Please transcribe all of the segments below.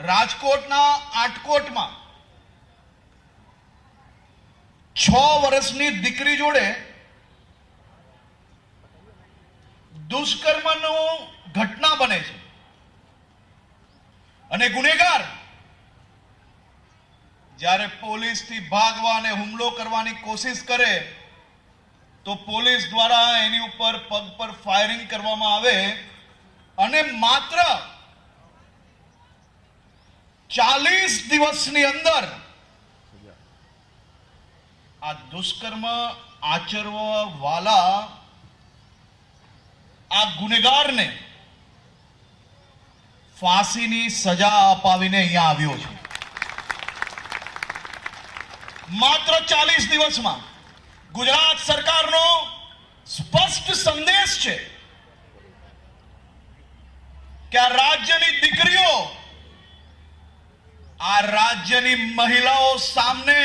રાજકોટના આટકોટમાં 6 વર્ષની દીકરી જોડે દુષ્કર્મનો ઘટના બને છે અને ગુનેગાર જ્યારે પોલીસથી ભાગવા અને હુમલો કરવાની કોશિશ કરે તો પોલીસ દ્વારા એની ઉપર પગ પર ફાયરિંગ કરવામાં આવે અને માત્ર 40 દિવસની અંદર આ દુષ્કર્મ આચરવા વાળા આ ગુનેગારને ફાંસીની સજા અપાવીને અહીંયા આવ્યો છે. માત્ર 40 દિવસમાં ગુજરાત સરકારનો સ્પષ્ટ સંદેશ છે કે આ રાજ્યની દીકરીઓ, આ રાજ્યની મહિલાઓ સામે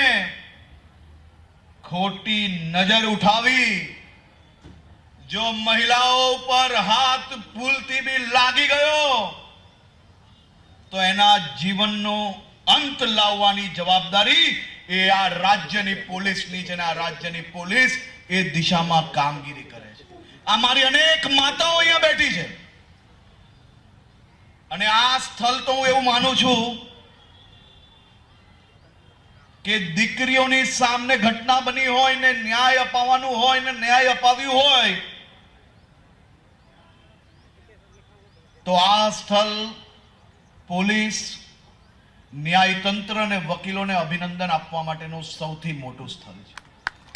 ખોટી નજર ઉઠાવી, જો મહિલાઓ પર હાથ ભૂલથી બી લાગી ગયો તો એના જીવનનો અંત લાવવાની જવાબદારી એ આ રાજ્યની પોલીસની છે. આ રાજ્યની પોલીસ એ દિશામાં કામગીરી કરે છે. આ મારી અનેક માતાઓ અહીંયા બેઠી છે અને આ સ્થળ તો હું એવું માનું છું કે દીકરીઓની સામે ઘટના બની હોય ને ન્યાય અપાવવાનું હોય ને ન્યાય અપાવ્યું હોય તો આ સ્થળ પોલીસ, ન્યાયતંત્ર અને વકીલોને અભિનંદન આપવા માટેનું સૌથી મોટું સ્થળ છે.